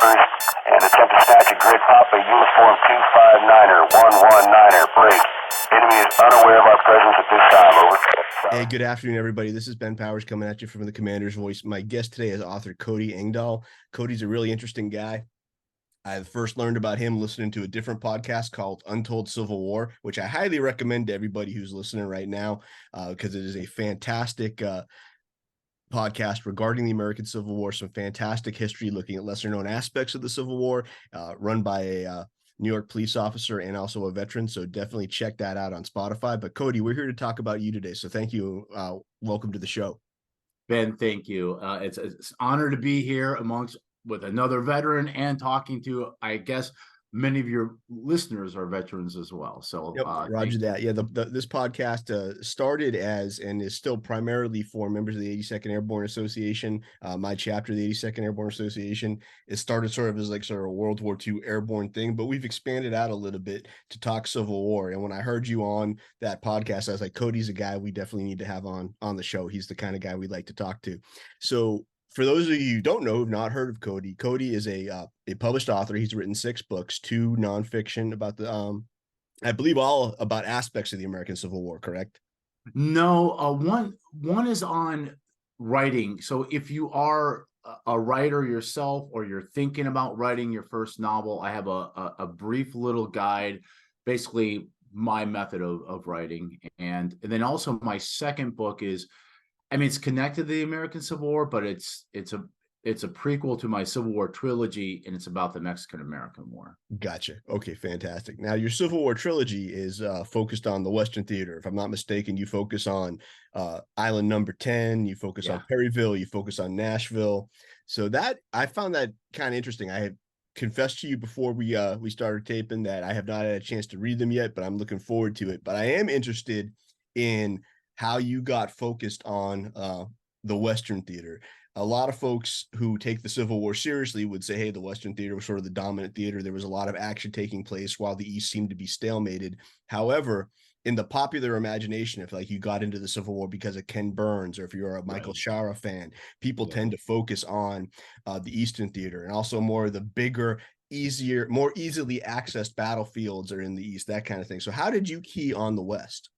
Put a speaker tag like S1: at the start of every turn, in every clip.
S1: papers and attempt to snatch a grid Papa Uniform 259er, 119er, break. Enemy is unaware of our presence at this time, over.
S2: Hey, good afternoon, everybody. This is Ben Powers coming at you from the Commander's Voice. My guest today is author Cody Engdahl. Cody's a really interesting guy. I first learned about him listening to a different podcast called Untold Civil War, which I highly recommend to everybody who's listening right now, because it is a fantastic podcast regarding the American Civil War, some fantastic history looking at lesser known aspects of the Civil War, run by a New York police officer and also a veteran. So definitely check that out on Spotify. But Cody, we're here to talk about you today. So thank you. Welcome to the show.
S3: Ben, thank you. It's an honor to be here with another veteran and talking to, I guess, many of your listeners are veterans as well. So
S2: yep, roger that. Yeah, this podcast started as and is still primarily for members of the 82nd Airborne Association. My chapter of the 82nd Airborne Association, it started sort of as like sort of a World War II airborne thing, but we've expanded out a little bit to talk Civil War. And when I heard you on that podcast, I was like, Cody's a guy we definitely need to have on the show. He's the kind of guy we'd like to talk to. So for those of you who don't know, who've not heard of Cody, Cody is a published author. He's written 6 books, 2 nonfiction about the, I believe all about aspects of the American Civil War, correct?
S3: No, one is on writing. So if you are a writer yourself or you're thinking about writing your first novel, I have a brief little guide, basically my method of writing. And then also my second book is, I mean, it's connected to the American Civil War, but it's a prequel to my Civil War trilogy, and it's about the Mexican-American War.
S2: Gotcha. Okay, fantastic. Now, your Civil War trilogy is focused on the Western Theater. If I'm not mistaken, you focus on Island Number 10, you focus on Perryville, you focus on Nashville. So that I found that kind of interesting. I had confessed to you before we started taping that I have not had a chance to read them yet, but I'm looking forward to it. But I am interested in how you got focused on the Western theater. A lot of folks who take the Civil War seriously would say, hey, the Western theater was sort of the dominant theater. There was a lot of action taking place while the East seemed to be stalemated. However, in the popular imagination, if like you got into the Civil War because of Ken Burns, or if you're a Michael Shara fan, people tend to focus on the Eastern theater, and also more of the bigger, easier, more easily accessed battlefields are in the East, that kind of thing. So how did you key on the West?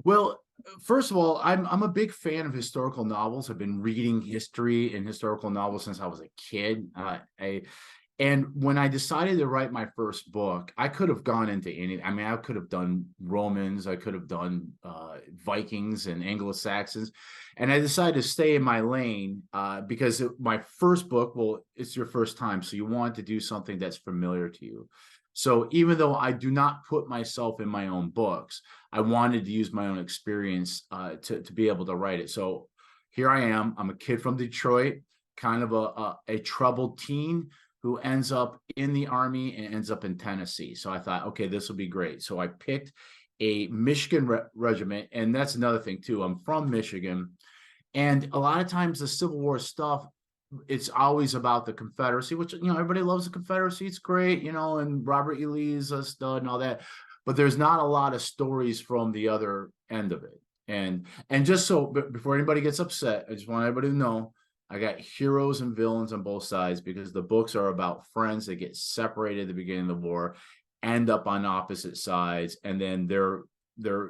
S3: Well, first of all, I'm a big fan of historical novels. I've been reading history and historical novels since I was a kid. And when I decided to write my first book, I could have gone into any. I mean, I could have done Romans, I could have done Vikings and Anglo-Saxons, and I decided to stay in my lane because my first book, well, it's your first time, so you want to do something that's familiar to you. So even though I do not put myself in my own books, I wanted to use my own experience to be able to write it. So here I am. I'm a kid from Detroit, kind of a troubled teen who ends up in the Army and ends up in Tennessee. So I thought, okay, this will be great. So I picked a Michigan regiment. And that's another thing, too. I'm from Michigan. And a lot of times the Civil War stuff, it's always about the Confederacy, which, everybody loves the Confederacy. It's great, and Robert E. Lee's a stud and all that. But there's not a lot of stories from the other end of it. And just so before anybody gets upset, I just want everybody to know I got heroes and villains on both sides, because the books are about friends that get separated at the beginning of the war, end up on opposite sides, and then their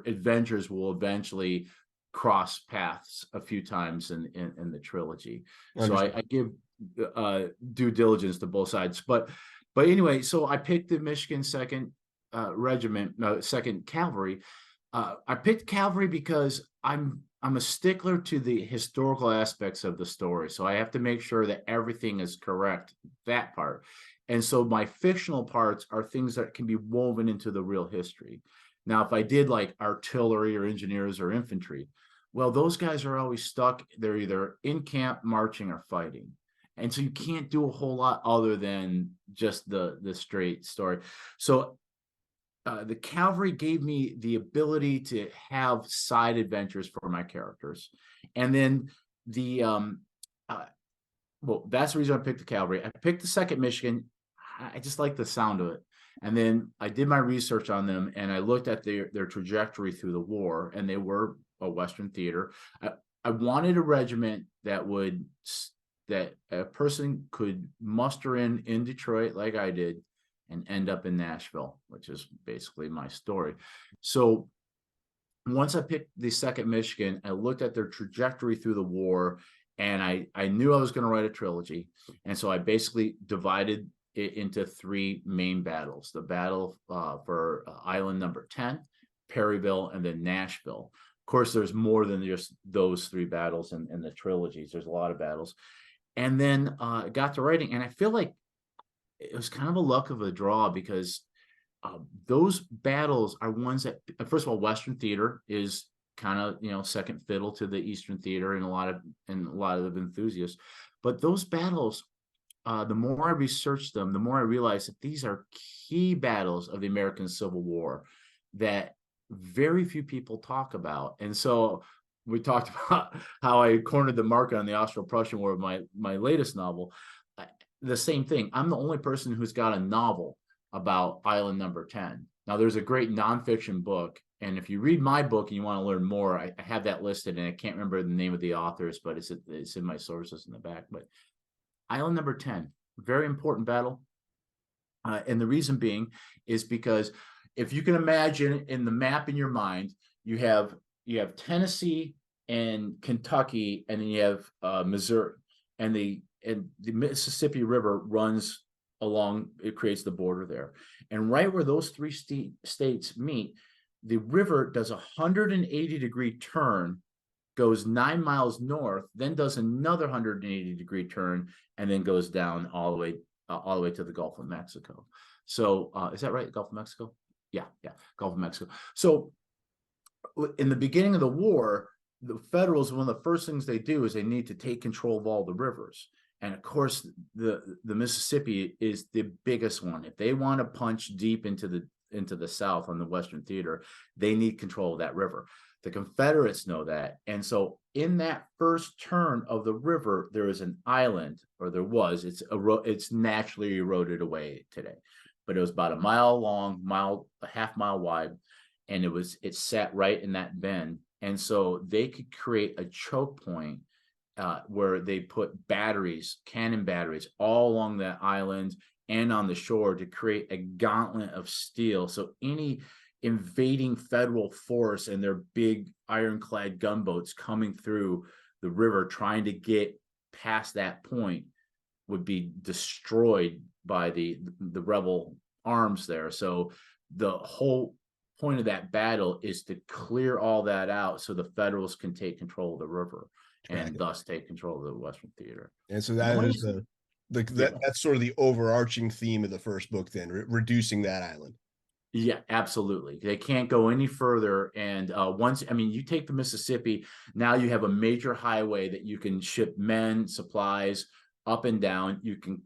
S3: adventures will eventually cross paths a few times in the trilogy. So I give due diligence to both sides. But anyway, so I picked the Michigan 2nd Regiment, 2nd Cavalry. I picked cavalry because I'm a stickler to the historical aspects of the story. So I have to make sure that everything is correct, that part. And so my fictional parts are things that can be woven into the real history. Now, if I did like artillery or engineers or infantry, well, those guys are always stuck. They're either in camp, marching, or fighting. And so you can't do a whole lot other than just the straight story. So the cavalry gave me the ability to have side adventures for my characters. And then well, that's the reason I picked the cavalry. I picked the 2nd Michigan. I just like the sound of it. And then I did my research on them, and I looked at their trajectory through the war, and they were a Western theater. I wanted a regiment that that a person could muster in Detroit like I did and end up in Nashville, which is basically my story. So once I picked the 2nd Michigan, I looked at their trajectory through the war, and I knew I was going to write a trilogy. And so I basically divided it into 3 main battles: the battle for Island number 10, Perryville, and then Nashville. Of course, there's more than just those 3 battles in the trilogies. There's a lot of battles. And then I got to writing, and I feel like it was kind of a luck of a draw, because those battles are ones that, first of all, Western theater is kind of, second fiddle to the Eastern theater and a lot of enthusiasts. But those battles, the more I researched them, the more I realized that these are key battles of the American Civil War that very few people talk about. And so we talked about how I cornered the market on the Austro-Prussian War of my latest novel. The same thing. I'm the only person who's got a novel about Island number 10. Now, there's a great nonfiction book, and if you read my book and you want to learn more, I have that listed, and I can't remember the name of the authors, but it's in my sources in the back. But Island number 10, very important battle. And the reason being is because if you can imagine in the map in your mind, you have Tennessee and Kentucky, and then you have Missouri, and the Mississippi River runs along, it creates the border there. And right where those 3 states meet, the river does a 180-degree turn, goes 9 miles north, then does another 180-degree turn, and then goes down all the way to the Gulf of Mexico. So is that right? Gulf of Mexico? Yeah, Gulf of Mexico. So in the beginning of the war, the Federals, one of the first things they do is they need to take control of all the rivers. And of course, the Mississippi is the biggest one. If they want to punch deep into the South on the Western theater, they need control of that river. The Confederates know that. And so in that first turn of the river, there is an island, or there was, it's naturally eroded away today, but it was about a mile long, a half mile wide. And it sat right in that bend. And so they could create a choke point where they put cannon batteries all along that island and on the shore to create a gauntlet of steel. So any invading Federal force and their big ironclad gunboats coming through the river trying to get past that point would be destroyed by the rebel arms there. So the whole point of that battle is to clear all that out so the Federals can take control of the river and thus take control of the Western theater.
S2: And so that is that's sort of the overarching theme of the first book, then, reducing that island.
S3: Yeah, absolutely. They can't go any further. And you take the Mississippi, now you have a major highway that you can ship men, supplies up and down. You can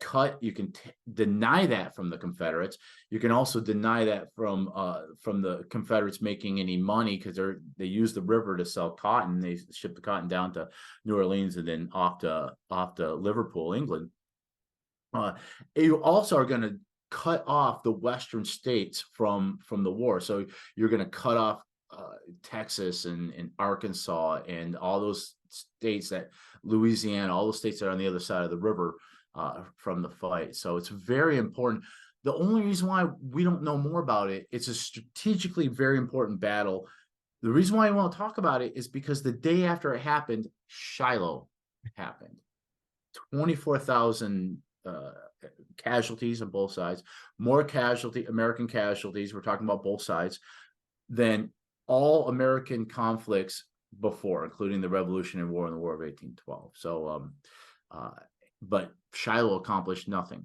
S3: deny that from the Confederates. You can also deny that from the Confederates making any money, because they use the river to sell cotton. They ship the cotton down to New Orleans and then off to Liverpool, England. You also are going to cut off the Western states from the war. So you're going to cut off Texas and Arkansas and all those states, that Louisiana, all those states that are on the other side of the river from the fight. So it's very important. The only reason why we don't know more about it, it's a strategically very important battle. The reason why I won't talk about it is because the day after it happened, Shiloh happened. 24,000 casualties on both sides, more American casualties, we're talking about both sides, than all American conflicts before, including the Revolutionary War and the War of 1812. So, but Shiloh accomplished nothing.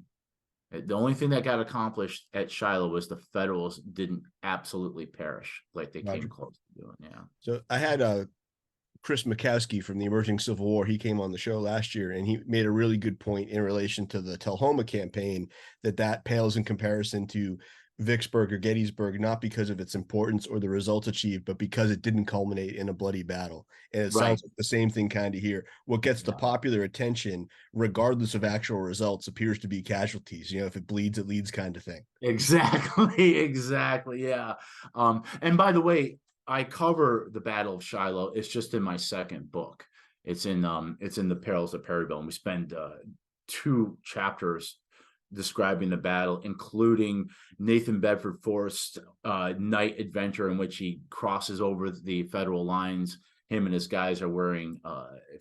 S3: The only thing that got accomplished at Shiloh was the Federals didn't absolutely perish like they came close to doing. Yeah.
S2: So I had Chris Makowski from the Emerging Civil War. He came on the show last year, and he made a really good point in relation to the Tullahoma campaign, that pales in comparison to Vicksburg or Gettysburg, not because of its importance or the results achieved, but because it didn't culminate in a bloody battle. And it sounds like the same thing kind of here. What gets the popular attention, regardless of actual results, appears to be casualties. If it bleeds, it leads kind of thing.
S3: Exactly. Yeah. And by the way, I cover the Battle of Shiloh. It's just in my second book. It's in the Perils of Perryville, and we spend 2 chapters describing the battle, including Nathan Bedford Forrest's night adventure in which he crosses over the Federal lines. Him and his guys are wearing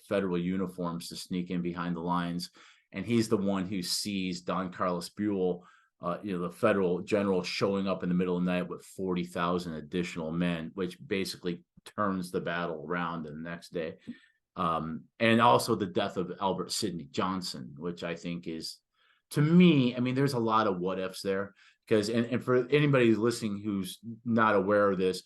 S3: Federal uniforms to sneak in behind the lines, and he's the one who sees Don Carlos Buell, the Federal general, showing up in the middle of the night with 40,000 additional men, which basically turns the battle around the next day. And also the death of Albert Sidney Johnson, which I think is, to me, I mean, there's a lot of what ifs there, because, and for anybody listening who's not aware of this,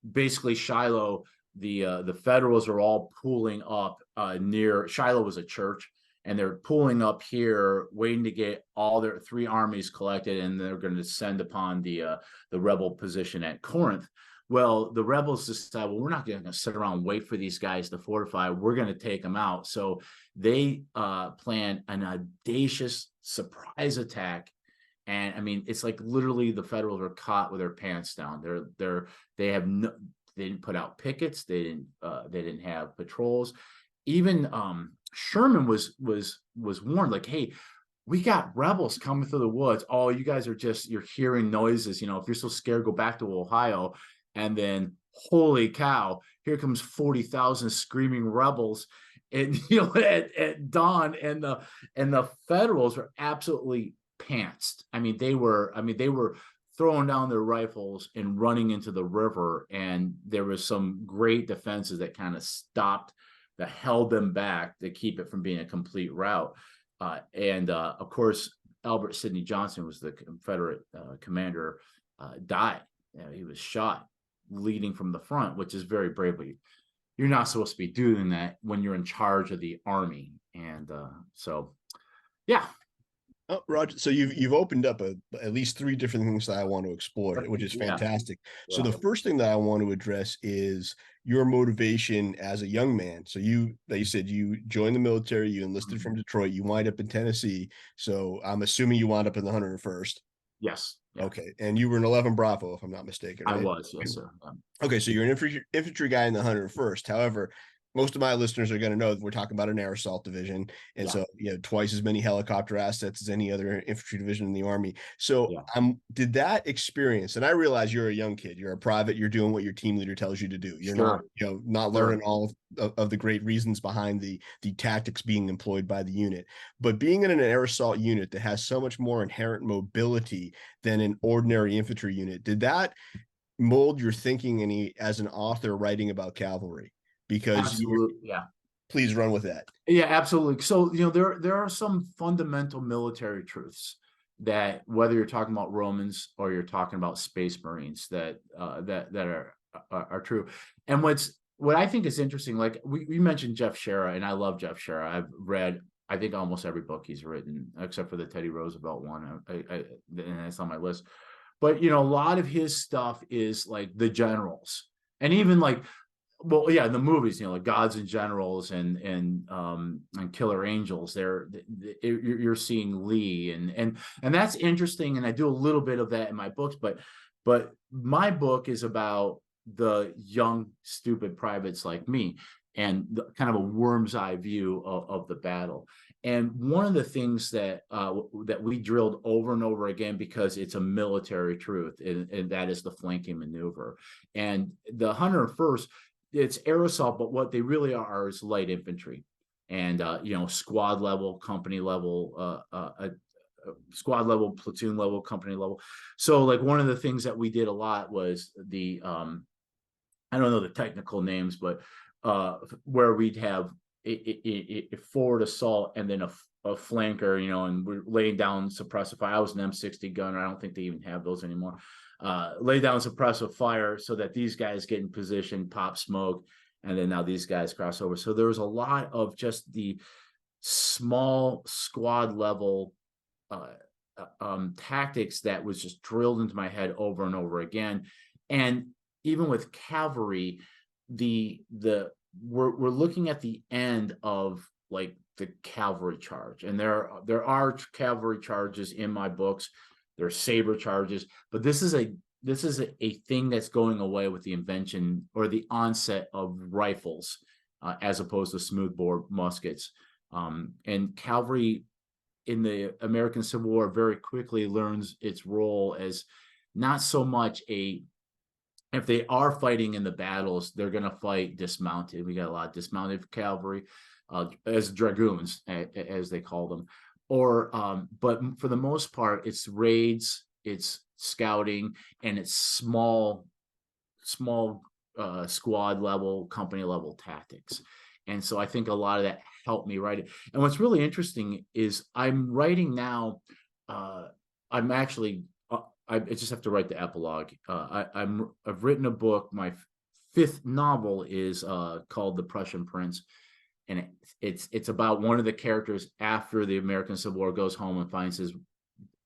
S3: basically Shiloh, the Federals are all pooling up near Shiloh was a church, and they're pooling up here, waiting to get all their 3 armies collected, and they're going to descend upon the rebel position at Corinth. Well, the rebels decide, well, we're not going to sit around and wait for these guys to fortify. We're going to take them out. So they plan an audacious surprise attack. And I mean, it's like literally the Federals are caught with their pants down. They didn't put out pickets. They didn't have patrols. Even Sherman was warned, like, hey, we got rebels coming through the woods. Oh, you guys are you're hearing noises. If you're so scared, go back to Ohio. And then, holy cow, here comes 40,000 screaming rebels, and at dawn, and the Federals were absolutely pantsed. I mean, they were throwing down their rifles and running into the river, and there was some great defenses that kind of that held them back to keep it from being a complete rout. Of course, Albert Sidney Johnson was the Confederate commander, died. He was shot leading from the front, which is very brave. You're not supposed to be doing that when you're in charge of the army. And so, yeah.
S2: Oh, Roger. So you've opened up at least 3 different things that I want to explore, which is fantastic. Yeah. So the first thing that I want to address is your motivation as a young man. So you said you joined the military, you enlisted from Detroit, you wind up in Tennessee. So I'm assuming you wound up in the 101st.
S3: Yes. Yeah.
S2: Okay. And you were an 11 Bravo, if I'm not mistaken, right?
S3: I was, yes, sir.
S2: Okay. So you're an infantry guy in the 101st. However, most of my listeners are going to know that we're talking about an air assault division. And so, twice as many helicopter assets as any other infantry division in the Army. So did that experience, and I realize you're a young kid, you're a private, you're doing what your team leader tells you to do. You're not learning all of the great reasons behind the tactics being employed by the unit, but being in an air assault unit that has so much more inherent mobility than an ordinary infantry unit, did that mold your thinking as an author writing about cavalry? Because please run with that.
S3: Yeah, absolutely. So, there are some fundamental military truths that, whether you're talking about Romans or you're talking about Space Marines, that are true. And what I think is interesting, like we mentioned Jeff Shera, and I love Jeff Shera. I've read, I think, almost every book he's written, except for the Teddy Roosevelt one, and it's on my list. But a lot of his stuff is like the generals, and even like, well, yeah, the movies, like Gods and Generals and Killer Angels. You're seeing Lee, and that's interesting. And I do a little bit of that in my books, but my book is about the young, stupid privates like me, and kind of a worm's eye view of the battle. And one of the things that we drilled over and over again, because it's a military truth, and that is the flanking maneuver. And the 101st, it's air assault, but what they really are is light infantry, and squad level, company level, squad level, platoon level, company level. So like one of the things that we did a lot was the I don't know the technical names, but where we'd have a forward assault and then a flanker, and we're laying down suppressive fire. I was an M60 gunner. I don't think they even have those anymore. Lay down suppressive fire so that these guys get in position, pop smoke, and then now these guys cross over. So there was a lot of just the small squad level tactics that was just drilled into my head over and over again. And even with cavalry, we're looking at the end of like the cavalry charge, and there are cavalry charges in my books. There's saber charges, but this is a thing that's going away with the invention or the onset of rifles as opposed to smoothbore muskets. And cavalry in the American Civil War very quickly learns its role as not so much if they are fighting in the battles, they're going to fight dismounted. We got a lot of dismounted cavalry, as dragoons, as they call them. But for the most part, it's raids, it's scouting, and it's small squad level, company level tactics. And so I think a lot of that helped me write it. And what's really interesting is I'm writing now. I'm actually, I just have to write the epilogue. I've written a book. My fifth novel is called The Prussian Prince. And it's about one of the characters after the American Civil War goes home and finds his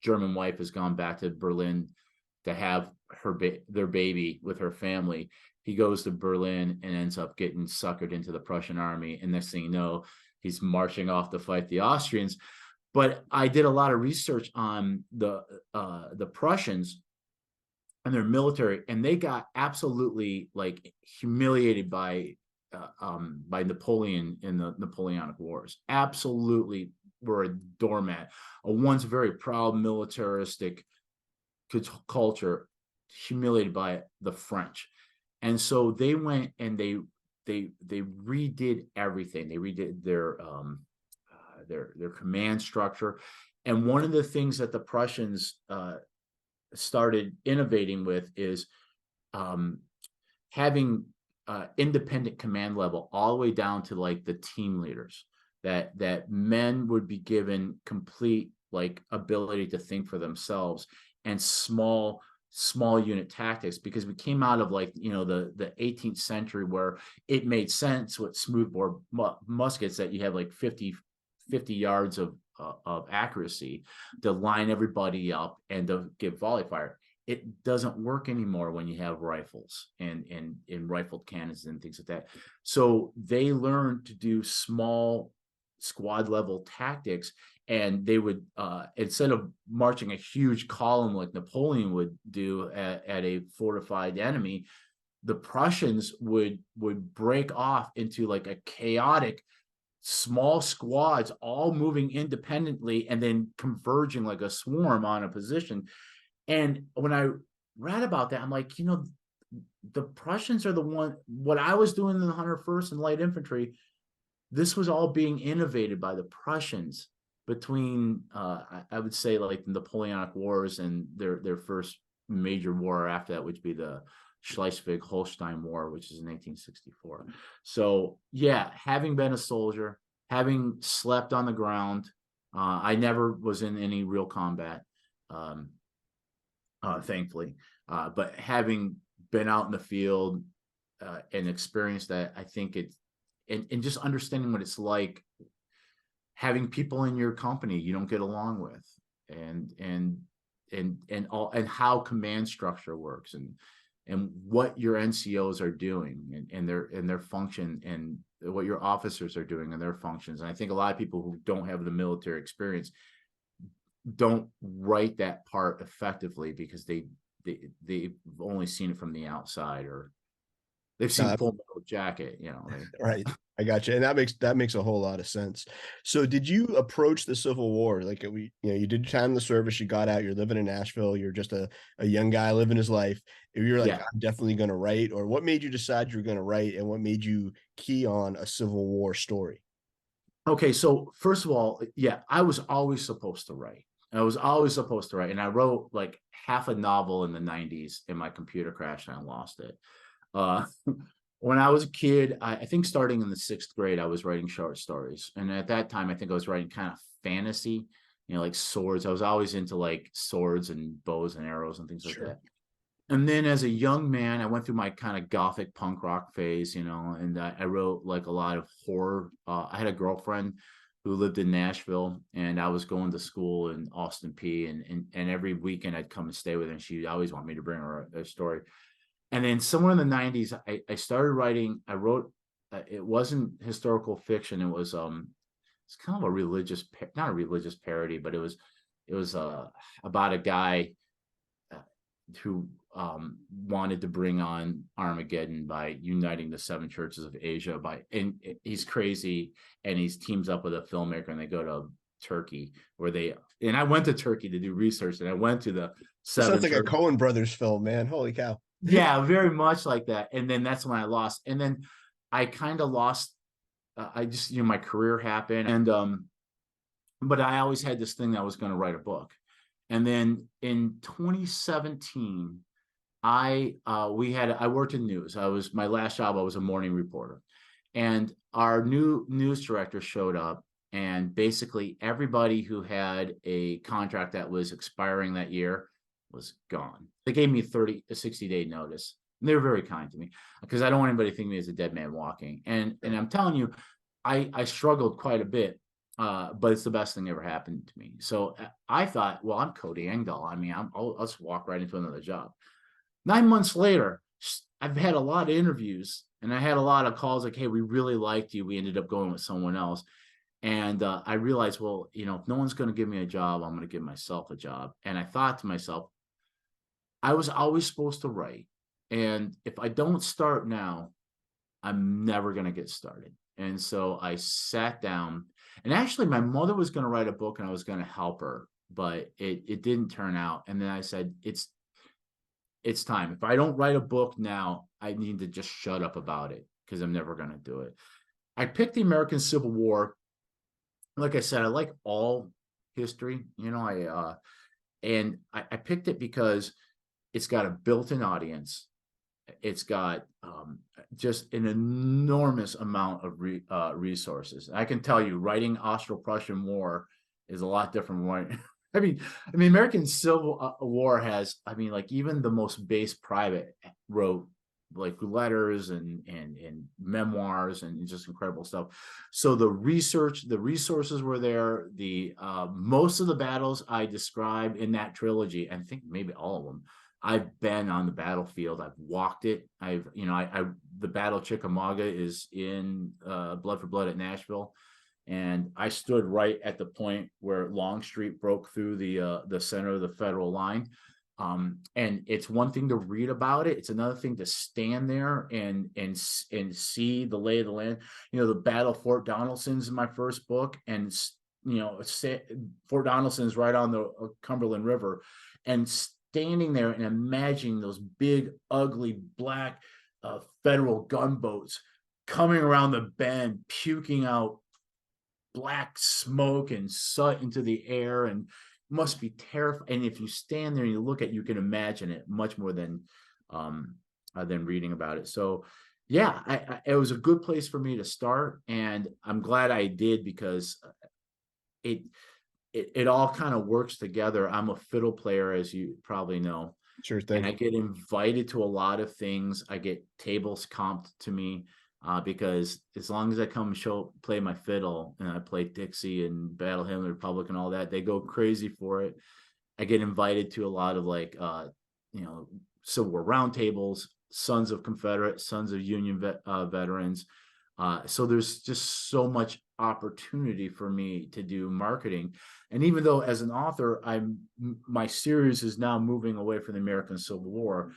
S3: German wife has gone back to Berlin to have their baby with her family. He goes to Berlin and ends up getting suckered into the Prussian army. And next thing you know, he's marching off to fight the Austrians. But I did a lot of research on the Prussians and their military, and they got absolutely like humiliated by Napoleon in the Napoleonic Wars. Absolutely were a doormat. A once very proud militaristic culture humiliated by the French. And so they went and they redid everything. They redid their command structure. And one of the things that the Prussians started innovating with is having independent command level all the way down to like the team leaders, that men would be given complete like ability to think for themselves, and small unit tactics, because we came out of like, you know, the 18th century where it made sense with smoothbore muskets that you have like 50 yards of accuracy to line everybody up and to give volley fire. It doesn't work anymore when you have rifles and rifled cannons and things like that. So they learned to do small squad level tactics, and they would instead of marching a huge column like Napoleon would do at a fortified enemy, the Prussians would break off into like a chaotic small squads all moving independently and then converging like a swarm on a position. And when I read about that, I'm like, you know, the Prussians are the one, what I was doing in the 101st and light infantry, this was all being innovated by the Prussians between, I would say, like the Napoleonic Wars and their first major war after that, which would be the Schleswig-Holstein War, which is in 1864. So yeah, having been a soldier, having slept on the ground, I never was in any real combat, thankfully, but having been out in the field and experienced that, I think it's, and just understanding what it's like having people in your company you don't get along with, and how command structure works, and what your NCOs are doing and their function, and what your officers are doing and their functions. And I think a lot of people who don't have the military experience don't write that part effectively because they've only seen it from the outside, or they've seen Full Metal Jacket, you know.
S2: Right. I got you. And that makes a whole lot of sense. So did you approach the Civil War? Like you did time in the service, you got out, you're living in Nashville, you're just a young guy living his life. You're like, yeah, I'm definitely going to write, or what made you decide you're going to write, and what made you key on a Civil War story?
S3: Okay. So first of all, yeah, I was always supposed to write. And I wrote like half a novel in the 90s, and my computer crashed and I lost it. When I was a kid, I think starting in the 6th grade, I was writing short stories. And at that time, I think I was writing kind of fantasy, you know, like swords. I was always into like swords and bows and arrows and things like that. And then as a young man, I went through my kind of gothic punk rock phase, you know, and I wrote like a lot of horror. I had a girlfriend who lived in Nashville, and I was going to school in Austin P, and every weekend I'd come and stay with her, and she always wanted me to bring her a story. And then somewhere in the 90s, I started writing. I wrote, it wasn't historical fiction. It was it's kind of a religious, not a religious parody, but it was about a guy who wanted to bring on Armageddon by uniting the 7 churches of Asia and he's crazy, and he teams up with a filmmaker, and they go to Turkey, and I went to Turkey to do research, and I went to the 7
S2: sounds like
S3: churches.
S2: a Coen Brothers film, man. Holy cow.
S3: Yeah, very much like that. And then that's when I lost, and then I kind of lost. I just, my career happened, and but I always had this thing that I was going to write a book. And then in 2017, I worked in news. My last job, I was a morning reporter, and our new news director showed up, and basically everybody who had a contract that was expiring that year was gone. They gave me a 60-day notice. And they were very kind to me, because I don't want anybody to think of me as a dead man walking. And I'm telling you, I struggled quite a bit, but it's the best thing that ever happened to me. So I thought, well, I'm Cody Engdahl. I mean, I'll just walk right into another job. 9 months later, I've had a lot of interviews, and I had a lot of calls like, hey, we really liked you. We ended up going with someone else. And I realized, well, if no one's going to give me a job, I'm going to give myself a job. And I thought to myself, I was always supposed to write. And if I don't start now, I'm never going to get started. And so I sat down, and actually my mother was going to write a book, and I was going to help her, but it didn't turn out. And then I said, it's time. If I don't write a book now, I need to just shut up about it, because I'm never going to do it. I picked the American Civil War. Like I said, I like all history, and I picked it because it's got a built-in audience. It's got just an enormous amount of resources. I can tell you, writing Austro-Prussian War is a lot different from writing. I mean, American Civil War has, like, even the most base private wrote like letters and memoirs and just incredible stuff. So the resources were there. The most of the battles I described in that trilogy, and I think maybe all of them, I've been on the battlefield. I've walked it. The Battle of Chickamauga is in Blood for Blood at Nashville. And I stood right at the point where Longstreet broke through the center of the Federal line. And it's one thing to read about it. It's another thing to stand there and see the lay of the land. The Battle of Fort Donelson's in my first book, and Fort Donelson's right on the Cumberland River, and standing there and imagining those big, ugly, black Federal gunboats coming around the bend, puking out black smoke and soot into the air, and must be terrifying. And if you stand there and you look at it, you can imagine it much more than reading about it. So yeah, it was a good place for me to start, and I'm glad I did, because it all kind of works together. I'm a fiddle player, as you probably know.
S2: Sure thing.
S3: And I get invited to a lot of things. I get tables comped to me, because as long as I come play my fiddle, and I play Dixie and Battle Hymn of the Republic and all that, they go crazy for it. I get invited to a lot of Civil War roundtables, Sons of Confederate, Sons of Union veterans. So there's just so much opportunity for me to do marketing. And even though as an author, my series is now moving away from the American Civil War,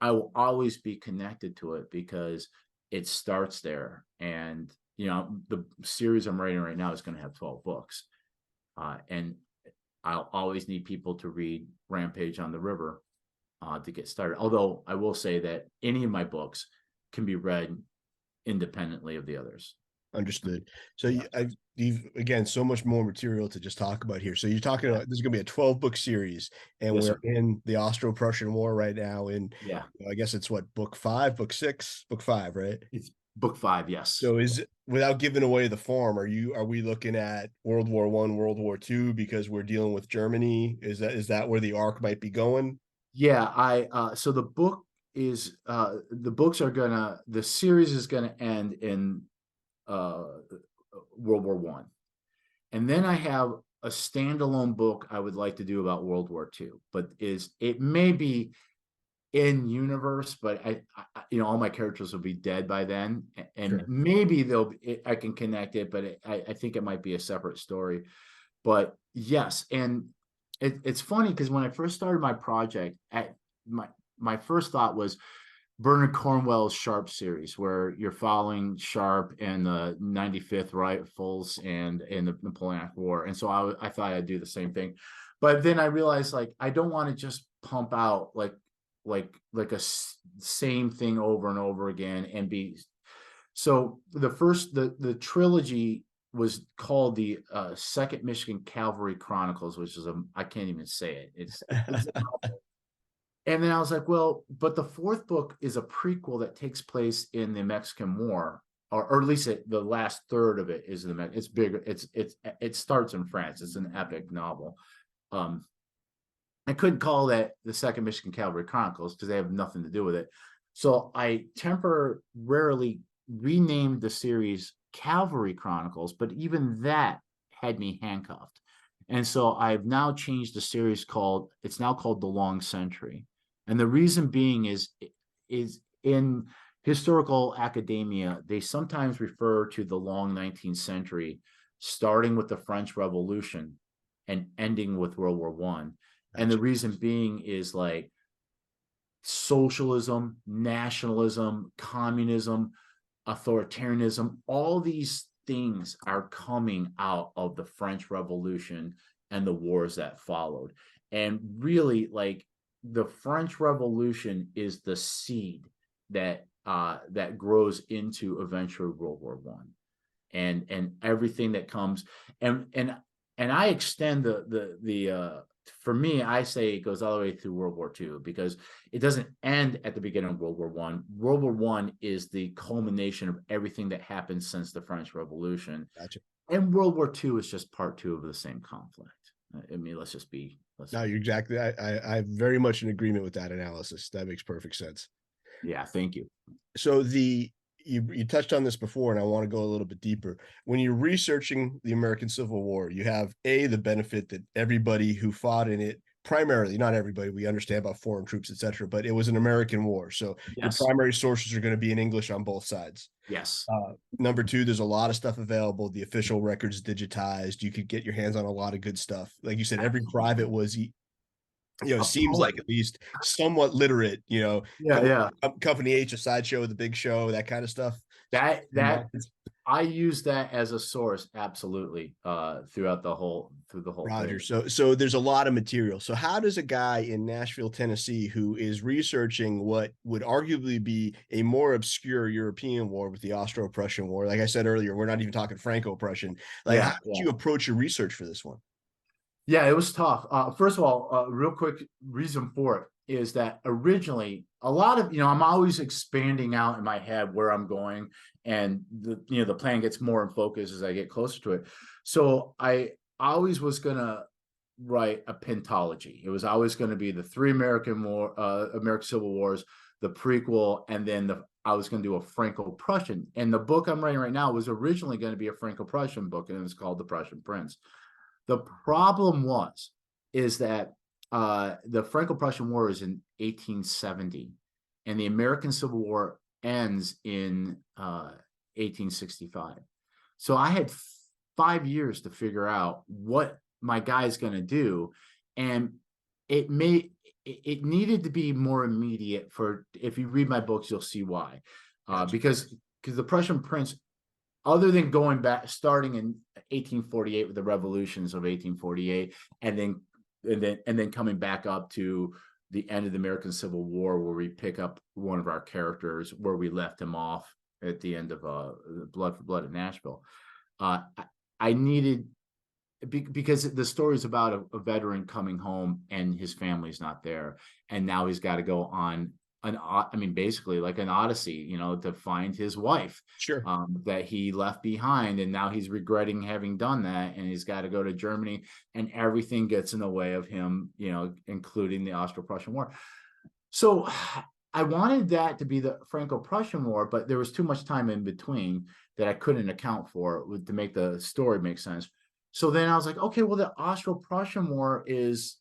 S3: I will always be connected to it, because it starts there. And the series I'm writing right now is going to have 12 books, and I'll always need people to read Rampage on the River to get started. Although I will say that any of my books can be read independently of the others.
S2: Understood. So you've again, so much more material to just talk about here. So you're talking about, this is going to be a 12-book series, and
S3: Yes,
S2: we're in the Austro-Prussian War right now. And I guess it's what, book 5, book 6, book 5, right?
S3: It's book 5. Yes.
S2: So without giving away the form, are we looking at World War I, World War II, because we're dealing with Germany? Is that where the arc might be going?
S3: Yeah. So the book is the series is gonna end in World War I, and then I have a standalone book I would like to do about World War II, but it may be in universe, but I all my characters will be dead by then, and
S2: Sure.
S3: maybe I can connect it, but I think it might be a separate story. But yes, and it's funny, because when I first started my project, my first thought was Bernard Cornwell's Sharp series, where you're following Sharp and the 95th Rifles and in the Napoleonic War. And so I thought I'd do the same thing. But then I realized, like, I don't want to just pump out like a same thing over and over again and be. So the trilogy was called the Second Michigan Cavalry Chronicles, which is I can't even say it. It's and then I was like, well, but the fourth book is a prequel that takes place in the Mexican War, or at least the last third of it is in the. It's bigger. It starts in France. It's an epic novel. I couldn't call that the Second Michigan Cavalry Chronicles because they have nothing to do with it. So I temporarily renamed the series Cavalry Chronicles, but even that had me handcuffed. And so I've now changed the series it's now called The Long Century. And the reason being is in historical academia, they sometimes refer to the long 19th century, starting with the French Revolution and ending with World War I. And the reason being is like socialism, nationalism, communism, authoritarianism, all these things are coming out of the French Revolution and the wars that followed. And really, like, the French Revolution is the seed that grows into eventually World War I, and everything that comes, and I extend the for me, I say it goes all the way through World War II, because it doesn't end at the beginning of World War I. World War I is the culmination of everything that happened since the French Revolution.
S2: Gotcha.
S3: And World War II is just part two of the same conflict. I mean,
S2: You're exactly. I'm very much in agreement with that analysis. That makes perfect sense.
S3: Yeah, thank you.
S2: So you touched on this before, and I want to go a little bit deeper. When you're researching the American Civil War, you have the benefit that everybody who fought in it, primarily, not everybody, we understand about foreign troops, etc., but it was an American war. So
S3: Yes.
S2: Your primary sources are going to be in English on both sides.
S3: Yes.
S2: Number two, there's a lot of stuff available. The official records digitized. You could get your hands on a lot of good stuff. Like you said, every private was, seems like at least somewhat literate,
S3: Yeah.
S2: Company H, a sideshow, the big show, that kind of stuff.
S3: That I use that as a source, absolutely, through the whole
S2: Roger.
S3: thing.
S2: So there's a lot of material. So how does a guy in Nashville, Tennessee, who is researching what would arguably be a more obscure European war with the Austro-Prussian War, like I said earlier, we're not even talking Franco-Prussian, how did you approach your research for this one?
S3: Yeah, it was tough. First of all, real quick reason for it is that originally a lot of, I'm always expanding out in my head where I'm going, and the plan gets more in focus as I get closer to it. So I always was going to write a pentology. It was always going to be the three American Civil Wars, the prequel, and then I was going to do a Franco-Prussian. And the book I'm writing right now was originally going to be a Franco-Prussian book, and it was called The Prussian Prince. The problem is that the Franco-Prussian War is in 1870, and the American Civil War ends in 1865. So I had 5 years to figure out what my guy's going to do, and it needed to be more immediate. If you read my books, you'll see why. Because the Prussian Prince, other than going back, starting in 1848 with the revolutions of 1848, and then coming back up to the end of the American Civil War, where we pick up one of our characters where we left him off at the end of Blood for Blood at Nashville. I needed, because the story is about a veteran coming home and his family's not there, and now he's got to go on basically like an odyssey, to find his wife,
S2: sure,
S3: that he left behind, and now he's regretting having done that, and he's got to go to Germany, and everything gets in the way of him, including the Austro-Prussian War. So I wanted that to be the Franco-Prussian War, but there was too much time in between that I couldn't account for to make the story make sense. So then I was like, okay, well, the Austro-Prussian War is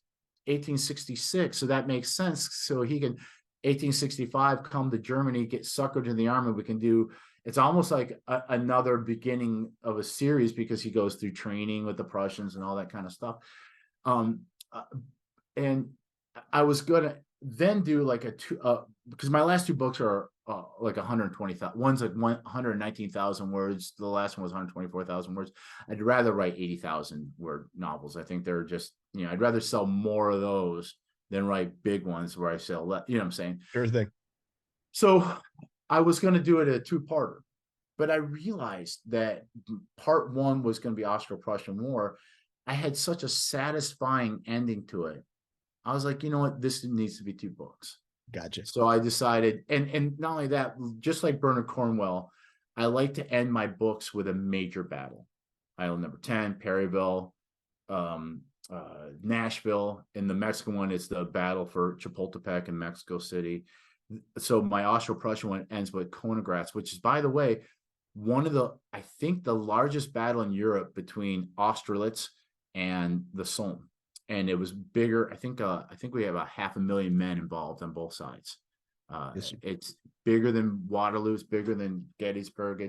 S3: 1866, so that makes sense. So he can 1865 come to Germany, get suckered in the army. We can do, it's almost like another beginning of a series, because he goes through training with the Prussians and all that kind of stuff. And I was gonna, then do like a two, because my last two books are like 120,000. One's like 119,000 words. The last one was 124,000 words. I'd rather write 80,000 word novels. I think they're just, you know, I'd rather sell more of those than write big ones where I sell, you know what I'm saying?
S2: Sure thing.
S3: So I was going to do it a two-parter, but I realized that part one was going to be Austro-Prussian War. I had such a satisfying ending to it. I was like, you know what? This needs to be two books.
S2: Gotcha.
S3: So I decided, and not only that, just like Bernard Cornwell, I like to end my books with a major battle. Island number 10, Perryville, Nashville, and the Mexican one is the battle for Chapultepec in Mexico City. So my Austro-Prussian one ends with Königgrätz, which is, by the way, one of the, I think, the largest battle in Europe between Austerlitz and the Somme. And it was bigger. I think we have 500,000 men involved on both sides.
S2: Yes.
S3: It's bigger than Waterloo. It's bigger than Gettysburg.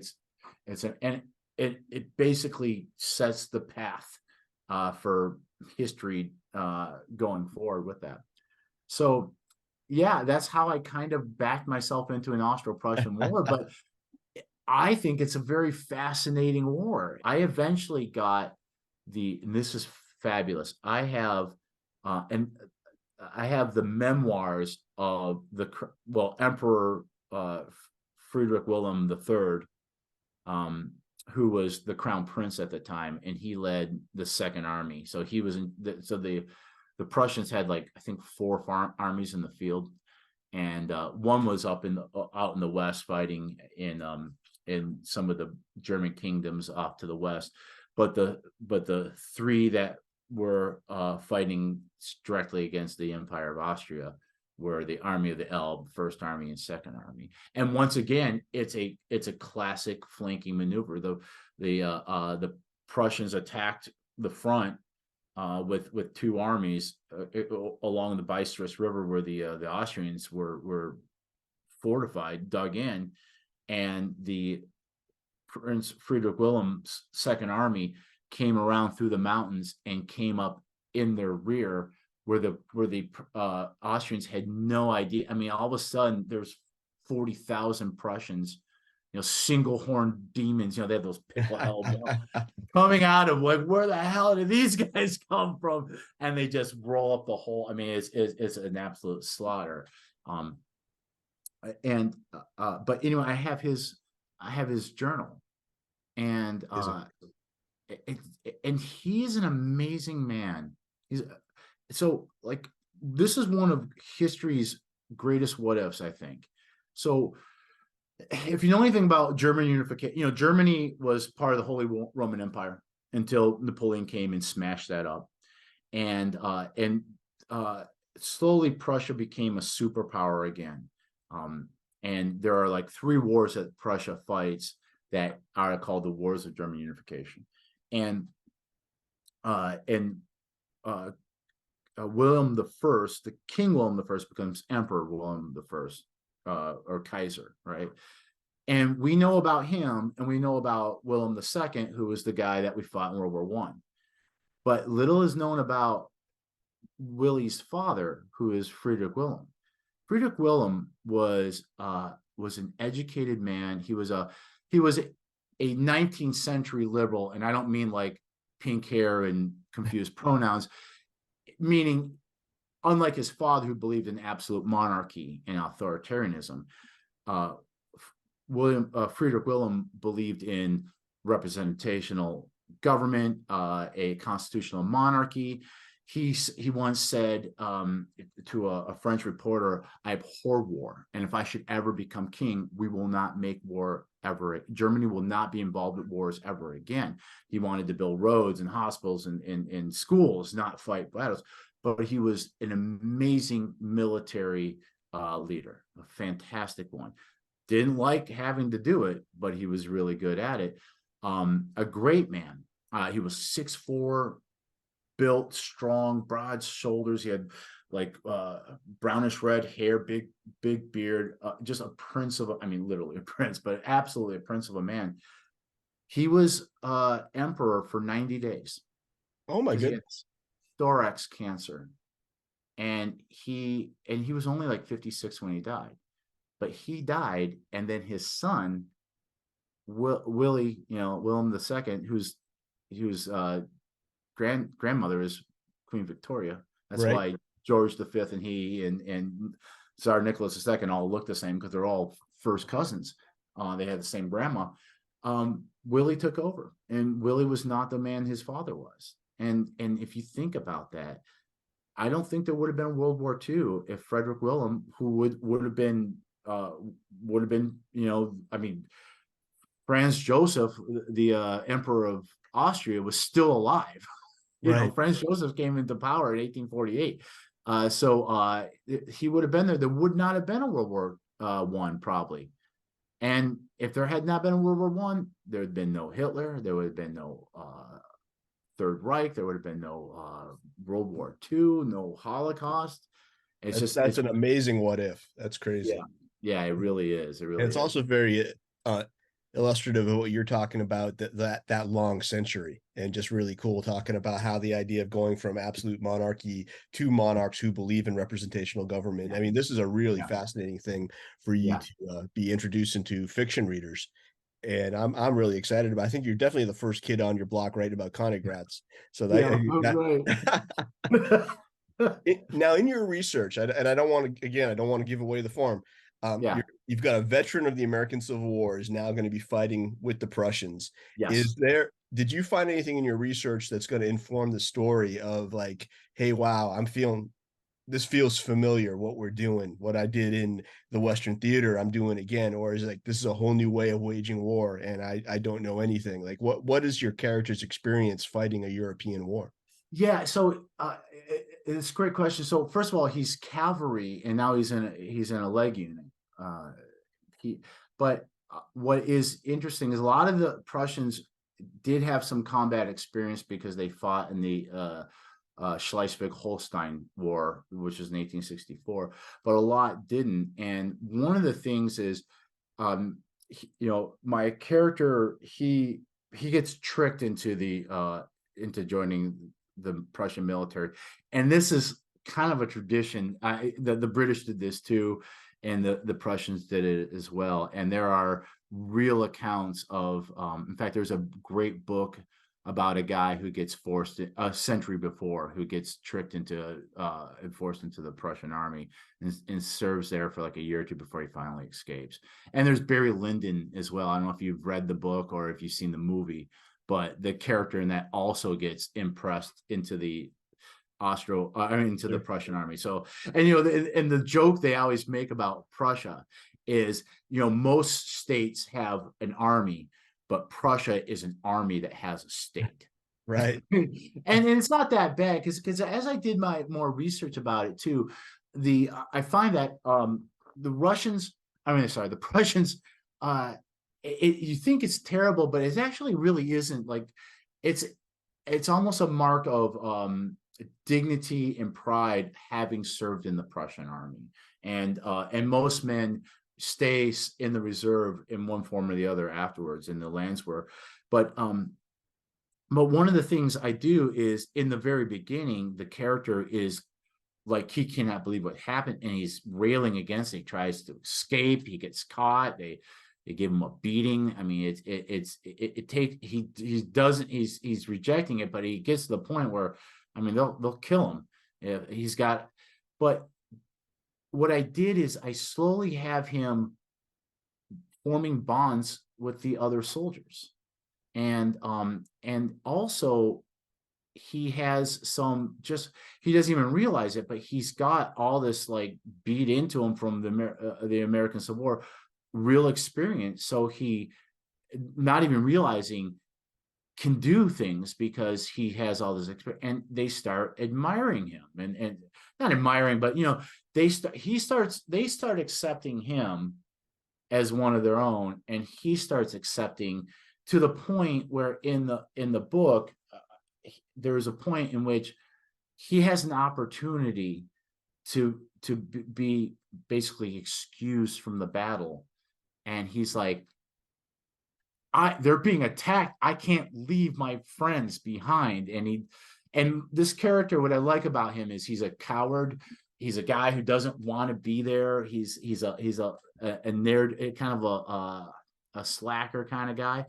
S3: It basically sets the path for history going forward with that. So yeah, that's how I kind of backed myself into an Austro-Prussian War. But I think it's a very fascinating war. I eventually got and this is fabulous. I have the memoirs of Emperor Friedrich Wilhelm III, who was the crown prince at the time, and he led the Second Army. So he was the Prussians had, like, I think 4 armies in the field, and one was out in the west fighting in some of the German kingdoms off to the west. But the 3 that were fighting directly against the Empire of Austria were the Army of the Elbe, First Army, and Second Army. And once again, it's a classic flanking maneuver. The Prussians attacked the front with 2 armies along the Bistris River, where the Austrians were fortified, dug in, and the Prince Friedrich Wilhelm's Second Army came around through the mountains and came up in their rear, where the Austrians had no idea. I mean, all of a sudden there's 40,000 Prussians, you know, single horned demons. You know, they have those pickle helms, you know, coming out of, like, where the hell did these guys come from? And they just roll up the whole. I mean, it's an absolute slaughter. But anyway, I have his journal, and and he's an amazing man. This is one of history's greatest what ifs, I think. So if you know anything about German unification, you know, Germany was part of the Holy Roman Empire until Napoleon came and smashed that up. And slowly Prussia became a superpower again. And there are like 3 wars that Prussia fights that are called the Wars of German Unification. And William the First, the King William the First, becomes Emperor William the First, or Kaiser, right? And we know about him, and we know about William the Second, who was the guy that we fought in World War One. But little is known about Willie's father, who is Friedrich Wilhelm. Friedrich Wilhelm was an educated man. He was a 19th century liberal, and I don't mean like pink hair and confused pronouns, meaning unlike his father, who believed in absolute monarchy and authoritarianism, Friedrich Wilhelm believed in representational government, a constitutional monarchy. He once said to a French reporter, "I abhor war, and if I should ever become king, we will not make war ever. Germany will not be involved with wars ever again." He wanted to build roads and hospitals and schools, not fight battles. But he was an amazing military leader, a fantastic one. Didn't like having to do it, but he was really good at it. A great man. He was 6'4", built, strong, broad shoulders. He had like brownish red hair, big beard, just a prince of, I mean, literally a prince, but absolutely a prince of a man. He was emperor for 90 days.
S2: Oh my goodness.
S3: Thorax cancer. and he was only like 56 when he died, but he died, and then his son Willie, William II, whose grandmother is Queen Victoria. That's
S2: Right.
S3: why George V and he and Tsar Nicholas II all look the same, because they're all first cousins. They had the same grandma. Willie took over, and Willie was not the man his father was. And if you think about that, I don't think there would have been World War II if Frederick William, who would have been, I mean, Franz Joseph, the Emperor of Austria, was still alive.
S2: Right.
S3: Franz Joseph came into power in 1848. So he would have been there. There would not have been a World War I, probably. And if there had not been a World War I, there would have been no Hitler. There would have been no Third Reich. There would have been no World War II, no Holocaust.
S2: That's an amazing what if. That's crazy.
S3: Yeah, it really is. It really
S2: and it's
S3: is.
S2: also very illustrative of what you're talking about, that long century, and just really cool talking about how the idea of going from absolute monarchy to monarchs who believe in representational government. I mean, this is a really fascinating thing for you to be introduced into fiction readers. And I'm really excited about. I think you're definitely the first kid on your block writing about Königgrätz. So now in your research, and I don't want to give away the form. You've got a veteran of the American Civil War is now going to be fighting with the Prussians.
S3: Yes.
S2: Did you find anything in your research that's going to inform the story of like, hey, wow, this feels familiar, what we're doing, what I did in the Western theater, I'm doing again? Or is it like, this is a whole new way of waging war and I don't know anything? Like what is your character's experience fighting a European war?
S3: Yeah, so it's a great question. So first of all, he's cavalry, and now he's in a leg unit. But what is interesting is a lot of the Prussians did have some combat experience because they fought in the Schleswig-Holstein War, which was in 1864, but a lot didn't. And one of the things is, my character, he gets tricked into joining the Prussian military, and this is kind of a tradition. The British did this too, and the Prussians did it as well. And there are real accounts of, in fact, there's a great book about a guy who gets forced a century before, who gets tricked into and forced into the Prussian army and serves there for like a year or two before he finally escapes. And there's Barry Lyndon as well. I don't know if you've read the book or if you've seen the movie, but the character in that also gets impressed into the the Prussian army. So, and the joke they always make about Prussia is, most states have an army, but Prussia is an army that has a state.
S2: Right.
S3: and it's not that bad because as I did my more research about it too, I find that the Prussians, you think it's terrible, but it actually really isn't. Like it's almost a mark of dignity and pride having served in the Prussian army, and most men stay in the reserve in one form or the other afterwards in the Landswehr. But one of the things I do is in the very beginning, the character is like, he cannot believe what happened, and he's railing against it. He tries to escape, he gets caught, they give him a beating. I mean, he's rejecting it, but he gets to the point where, I mean, they'll kill him. But what I did is I slowly have him forming bonds with the other soldiers. And also he has he doesn't even realize it, but he's got all this like beat into him from the American Civil War, real experience. So he, not even realizing, can do things because he has all this experience, and they start admiring him, and not admiring, but they start accepting him as one of their own, and he starts accepting, to the point where in the book there's a point in which he has an opportunity to be basically excused from the battle, and he's like, they're being attacked, I can't leave my friends behind. And And this character, what I like about him is he's a coward. He's a guy who doesn't want to be there. He's a nerd, kind of a slacker kind of guy.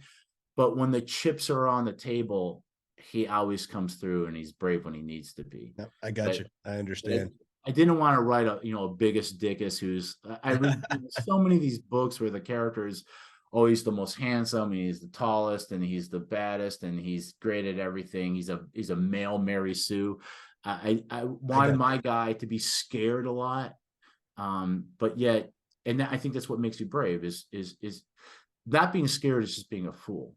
S3: But when the chips are on the table, he always comes through, and he's brave when he needs to be.
S2: No, I got you. I understand.
S3: I didn't want to write a biggest dickus who's I read so many of these books where the character is always the most handsome, and he's the tallest, and he's the baddest, and he's great at everything. He's a male Mary Sue. I wanted my guy to be scared a lot, but yet, and I think that's what makes you brave is not being scared is just being a fool.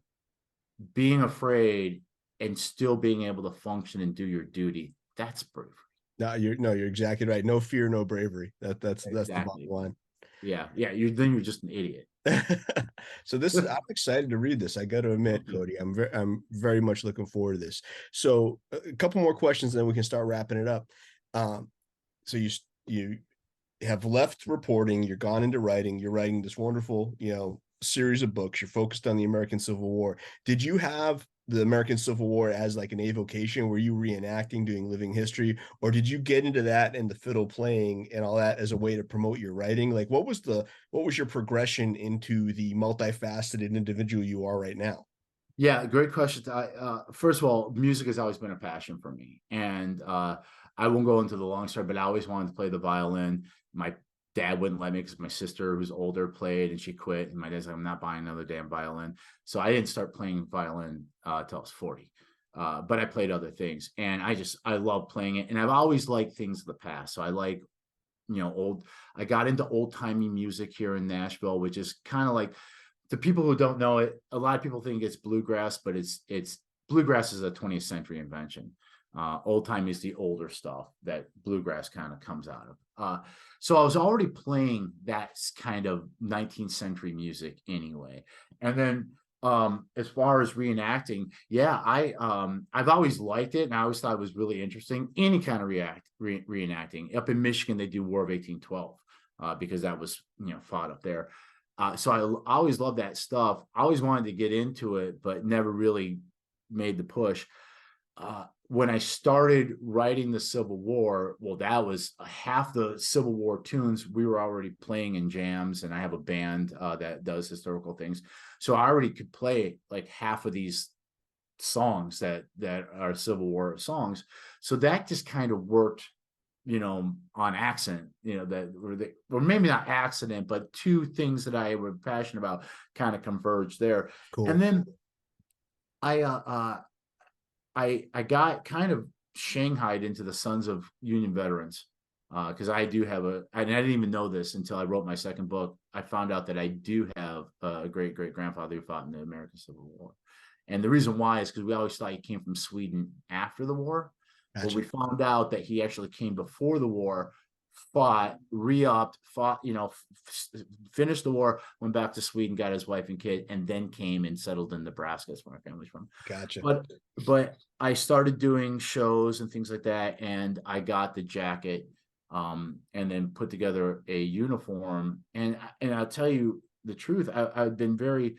S3: Being afraid and still being able to function and do your duty, that's bravery.
S2: No, you're exactly right. No fear, no bravery. That's
S3: Exactly.
S2: the bottom line.
S3: Yeah. You're just an idiot.
S2: So I'm excited to read this. I got to admit, Cody, I'm very much looking forward to this. So a couple more questions, and then we can start wrapping it up. So you have left reporting, you're gone into writing, you're writing this wonderful, series of books. You're focused on the American Civil War. Did you have the American Civil War as like an avocation? Were you reenacting, doing living history, or did you get into that and the fiddle playing and all that as a way to promote your writing? Like, what was your progression into the multifaceted individual you are right now?
S3: Yeah, great question. First of all, music has always been a passion for me, and I won't go into the long story, but I always wanted to play the violin. My dad wouldn't let me because my sister, who's older, played, and she quit. And my dad's like, I'm not buying another damn violin. So I didn't start playing violin till I was 40. But I played other things, and I love playing it. And I've always liked things of the past. So I like, I got into old timey music here in Nashville, which is kind of like, the people who don't know it, a lot of people think it's bluegrass, but it's bluegrass is a 20th century invention. Old time is the older stuff that bluegrass kind of comes out of. So I was already playing that kind of 19th century music anyway. And then as far as reenacting, yeah, I've always liked it, and I always thought it was really interesting. Any kind of reenacting. Up in Michigan, they do War of 1812 because that was fought up there. So I always loved that stuff. I always wanted to get into it, but never really made the push. When I started writing the Civil War, well, that was half the Civil War tunes we were already playing in jams, and I have a band that does historical things. So I already could play like half of these songs that are Civil War songs. So that just kind of worked, on accident, or maybe not accident, but two things that I were passionate about kind of converged there.
S2: Cool.
S3: And then I got kind of shanghaied into the Sons of Union Veterans because I do have and I didn't even know this until I wrote my second book. I found out that I do have a great grandfather who fought in the American Civil War. And the reason why is because we always thought he came from Sweden after the war. Gotcha. But we found out that he actually came before the war, fought, re-upped, finished the war, went back to Sweden, got his wife and kid, and then came and settled in Nebraska. That's where my family's from.
S2: Gotcha.
S3: But I started doing shows and things like that, and I got the jacket, and then put together a uniform. And I'll tell you the truth, I've been very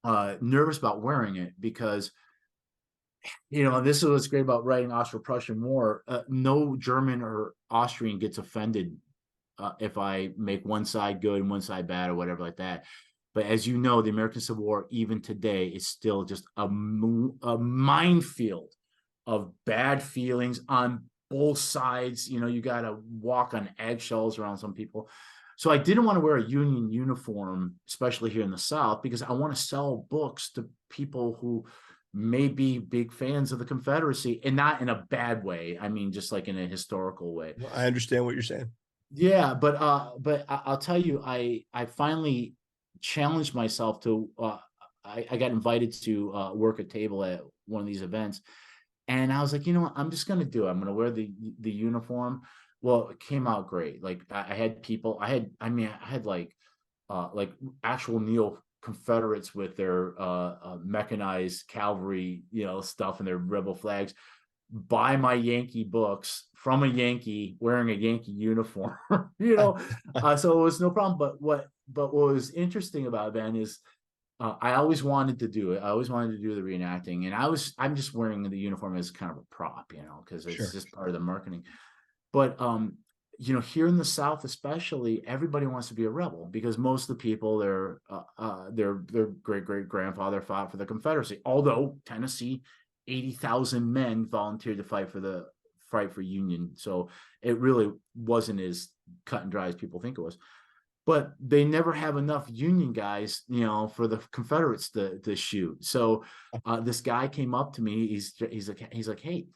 S3: nervous about wearing it because this is what's great about writing Austro-Prussian War. No German or Austrian gets offended if I make one side good and one side bad or whatever like that. But as you know, the American Civil War, even today, is still just a minefield of bad feelings on both sides. You got to walk on eggshells around some people. So I didn't want to wear a Union uniform, especially here in the South, because I want to sell books to people who may be big fans of the Confederacy, and not in a bad way. I mean, just like in a historical way.
S2: Well, I understand what you're saying.
S3: Yeah, but I'll tell you, I finally challenged myself to. I got invited to work a table at one of these events, and I was like, what, I'm just gonna do it. I'm gonna wear the uniform. Well, it came out great. Like I had people. I had like actual Neo Confederates with their mechanized cavalry, stuff and their rebel flags, buy my Yankee books from a Yankee wearing a Yankee uniform, so it was no problem. But what was interesting about it, Ben, is I always wanted to do it. I always wanted to do the reenacting, and I'm just wearing the uniform as kind of a prop, because it's
S2: Sure.
S3: just part of the marketing. But here in the South, especially, everybody wants to be a rebel because most of the people, their great grandfather fought for the Confederacy. Although Tennessee, 80,000 men volunteered to fight for Union, so it really wasn't as cut and dry as people think it was. But they never have enough Union guys, for the Confederates to shoot. So this guy came up to me. He's like, hey,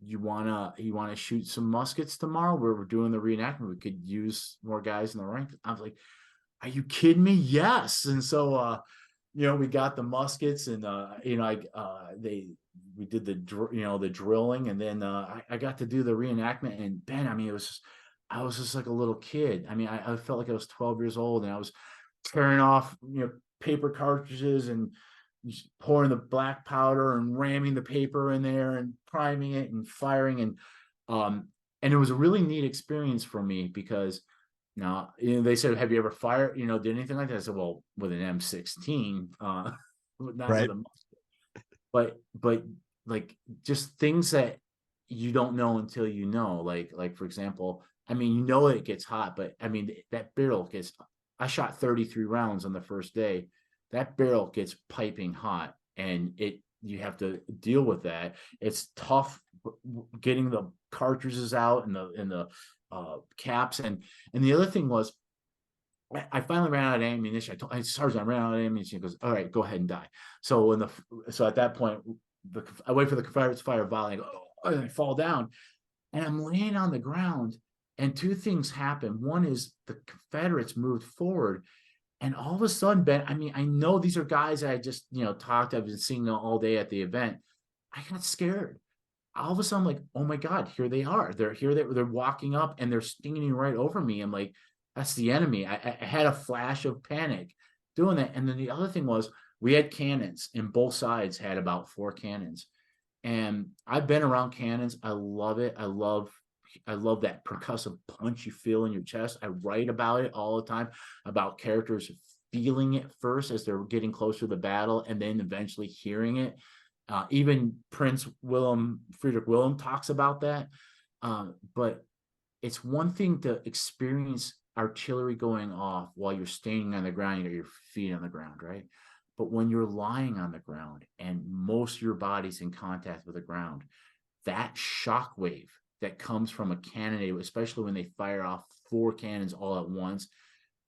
S3: you wanna shoot some muskets tomorrow? We're doing the reenactment. We could use more guys in the rank. I was like, are you kidding me? Yes. And so we got the muskets, and we did the drilling, and then I got to do the reenactment. And Ben, I mean, I was just like a little kid. I mean, I felt like I was 12 years old, and I was tearing off, paper cartridges and pouring the black powder and ramming the paper in there and priming it and firing. And it was a really neat experience for me because now, they said, have you ever fired, did anything like that? I said, well, with an M16, not
S2: Right.
S3: with a musket. But like just things that you don't know until you know, like for example, I mean, it gets hot, but I mean, that barrel gets, I shot 33 rounds on the first day. That barrel gets piping hot, and you have to deal with that. It's tough getting the cartridges out and the caps. And the other thing was, I finally ran out of ammunition. I told Sergeant, I ran out of ammunition. He goes, all right, go ahead and die. So at that point, I wait for the Confederates to fire a volley. And I fall down, and I'm laying on the ground. And two things happen. One is the Confederates moved forward, and all of a sudden, Ben, I mean, I know these are guys that I just I've been seeing all day at the event. I got scared. All of a sudden, I'm like, oh my God, here they are. They're here. They're walking up, and they're stinging right over me. I'm like, that's the enemy. I had a flash of panic doing that. And then the other thing was, we had cannons, and both sides had about 4 cannons. And I've been around cannons. I love it. I love that percussive punch you feel in your chest. I write about it all the time, about characters feeling it first as they're getting closer to the battle, and then eventually hearing it. Even Prince Friedrich Wilhelm talks about that. But it's one thing to experience artillery going off while you're standing on the ground, you got your feet on the ground, right? But when you're lying on the ground and most of your body's in contact with the ground, that shock wave that comes from a cannonade, especially when they fire off 4 cannons all at once,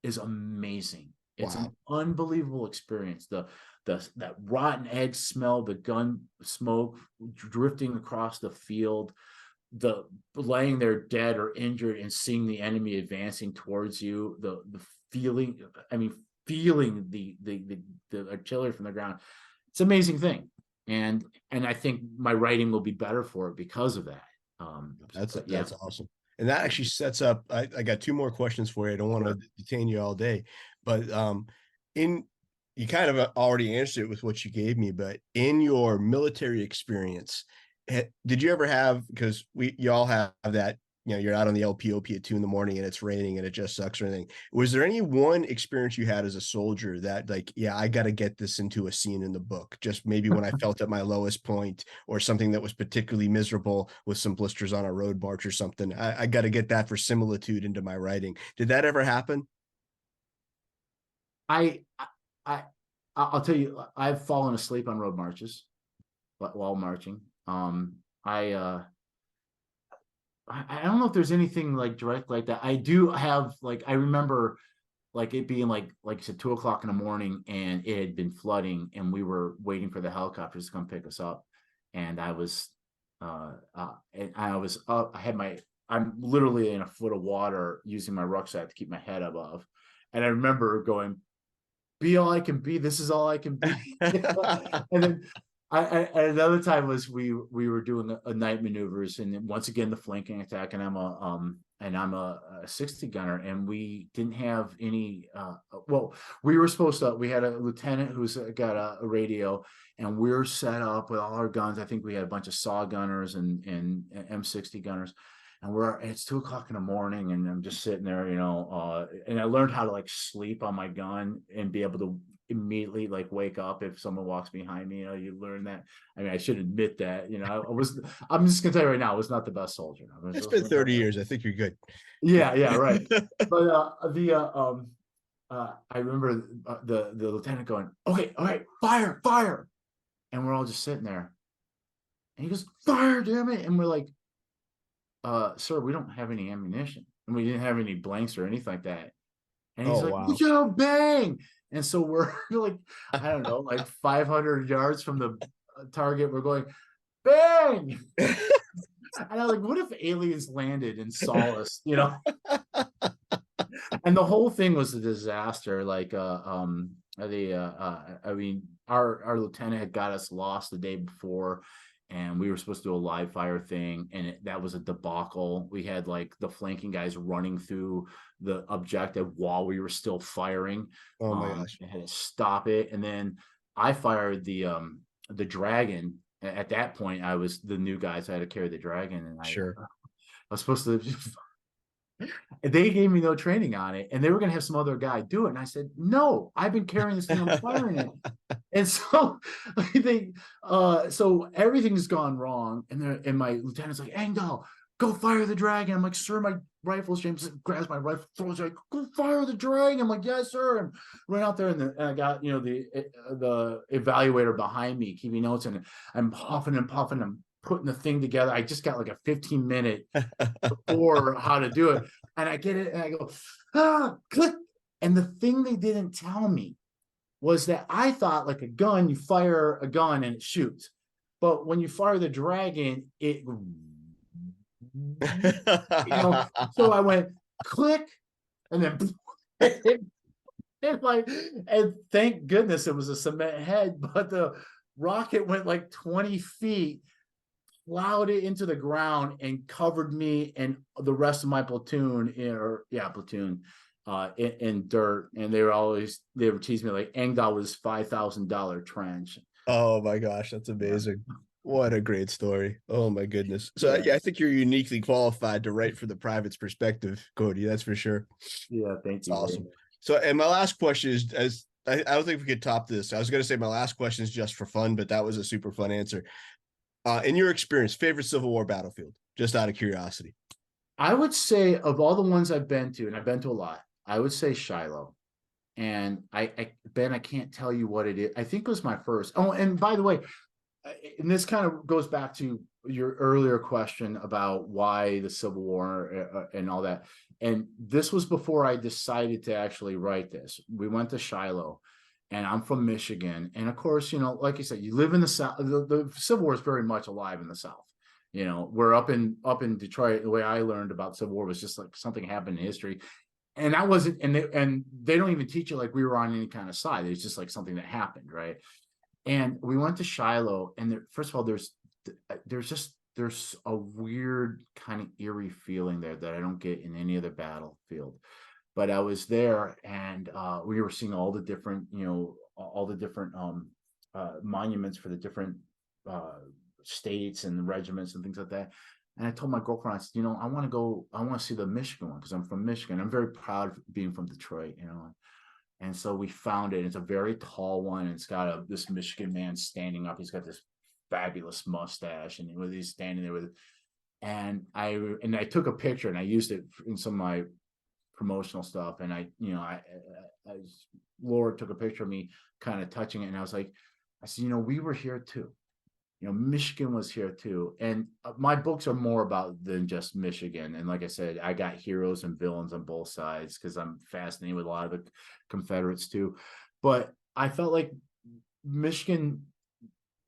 S3: is amazing. It's an unbelievable experience. That rotten egg smell, the gun smoke drifting across the field, the laying there dead or injured and seeing the enemy advancing towards you, the feeling, feeling the artillery from the ground. It's an amazing thing. And I think my writing will be better for it because of that.
S2: That's awesome. And that actually sets up, I got 2 more questions for you. I don't want to detain you all day, but you kind of already answered it with what you gave me, but in your military experience, did you ever have, because you all have that, you're out on the LPOP at 2 in the morning and it's raining and it just sucks or anything. Was there any one experience you had as a soldier that like, yeah, I got to get this into a scene in the book, just maybe when I felt at my lowest point, or something that was particularly miserable with some blisters on a road march or something? I got to get that for similitude into my writing. Did that ever happen?
S3: I'll tell you, I've fallen asleep on road marches while marching. I don't know if there's anything like direct like that. I do have, like, I remember like it being like you said, 2:00 in the morning, and it had been flooding, and we were waiting for the helicopters to come pick us up. And I was up, I'm literally in a foot of water using my rucksack to keep my head above. And I remember going, be all I can be. This is all I can be. And then another time was we were doing a night maneuvers, and once again the flanking attack, and I'm a 60 gunner, and we didn't have any we were supposed to, we had a lieutenant who's got a radio, and we're set up with all our guns. I think we had a bunch of saw gunners and M60 gunners, and it's 2:00 in the morning, and I'm just sitting there, and I learned how to like sleep on my gun and be able to immediately like wake up if someone walks behind me. You know, you learn that. I mean, I should admit that. You know, I'm just gonna tell you right now, I was not the best soldier.
S2: It's been 30 years. I think you're good.
S3: Yeah, right. But I remember the lieutenant going, okay, all right, fire, and we're all just sitting there, and he goes, fire, damn it, and we're like, sir, we don't have any ammunition, and we didn't have any blanks or anything like that. And he's like,
S2: wow.
S3: yo, bang. And so we're like, I don't know, like 500 yards from the target, we're going, bang. And I was like, what if aliens landed and saw us, you know? And the whole thing was a disaster. Like, I mean, our lieutenant had got us lost the day before, and we were supposed to do a live fire thing, and that was a debacle. We had like the flanking guys running through the objective while we were still firing.
S2: Oh my gosh!
S3: I had to stop it, and then I fired the Dragon. At that point, I was the new guy, so I had to carry the Dragon, and I was supposed to. They gave me no training on it, and they were going to have some other guy do it. And I said, no, I've been carrying this thing, I'm firing it. And so so everything's gone wrong. And my lieutenant's like, Engdahl, go fire the Dragon. I'm like, sir, my rifle's James grabs my rifle, throws it, like, go fire the Dragon. I'm like, yes, sir. And run out there, and I got, you know, the evaluator behind me keeping notes, and I'm huffing and puffing. I'm putting the thing together. I just got like a 15-minute before how to do it, and I get it, and I go, click. And the thing they didn't tell me was that I thought, like a gun, you fire a gun and it shoots, but when you fire the Dragon, it you know. So I went click, and then and thank goodness it was a cement head, but the rocket went like 20 feet, plowed it into the ground, and covered me and the rest of my platoon in dirt. And they were teasing me like, Engdahl was $5,000 trench.
S2: Oh my gosh, that's amazing. What a great story. Oh my goodness. So yeah, I think you're uniquely qualified to write for the private's perspective, Cody. That's for sure.
S3: Yeah, thank you.
S2: Awesome. So, and my last question is, as I don't think we could top this. I was going to say my last question is just for fun, but that was a super fun answer. In your experience, favorite Civil War battlefield, just out of curiosity?
S3: I would say of all the ones I've been to, and I've been to a lot, I would say Shiloh. And Ben, I can't tell you what it is. I think it was my first. Oh, and by the way, and this kind of goes back to your earlier question about why the Civil War and all that. And this was before I decided to actually write this. We went to Shiloh, and I'm from Michigan. And of course, you know, like you said, you live in the South. The Civil War is very much alive in the South. You know, we're up in Detroit. The way I learned about Civil War was just like something happened in history. And that wasn't, and they don't even teach it like we were on any kind of side. It's just like something that happened, right? And we went to Shiloh, and first of all, there's a weird kind of eerie feeling there that I don't get in any other battlefield. But I was there, and we were seeing all the different, you know, all the different monuments for the different states and regiments and things like that. And I told my girlfriend, I said, you know, I want to see the Michigan one because I'm from Michigan. I'm very proud of being from Detroit, you know. And so we found it. It's a very tall one. And it's got this Michigan man standing up. He's got this fabulous mustache, and he's standing there with it. And I took a picture, and I used it in some of my promotional stuff. And Laura took a picture of me kind of touching it. And I said, you know, we were here too. You know, Michigan was here too. And my books are more about than just Michigan. And like I said, I got heroes and villains on both sides because I'm fascinated with a lot of the Confederates too. But I felt like Michigan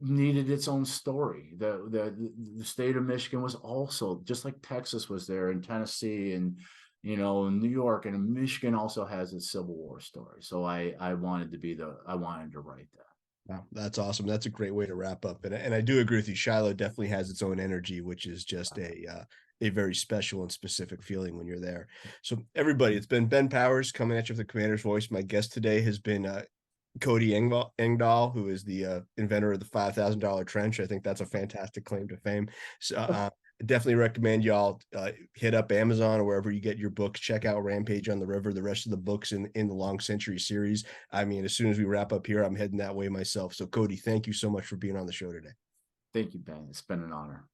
S3: needed its own story. The state of Michigan was also, just like Texas was there, and Tennessee, and, you know, New York, and Michigan also has its Civil War story. So I wanted to write that.
S2: Wow, that's awesome. That's a great way to wrap up. And I do agree with you. Shiloh definitely has its own energy, which is just a very special and specific feeling when you're there. So everybody, it's been Ben Powers coming at you with the Commander's Voice. My guest today has been Cody Engdahl, who is the inventor of the $5,000 trench. I think that's a fantastic claim to fame. So, definitely recommend y'all hit up Amazon or wherever you get your books. Check out Rampage on the River, the rest of the books in the Long Century series. I mean, as soon as we wrap up here, I'm heading that way myself. So Cody, thank you so much for being on the show today.
S3: Thank you, Ben. It's been an honor.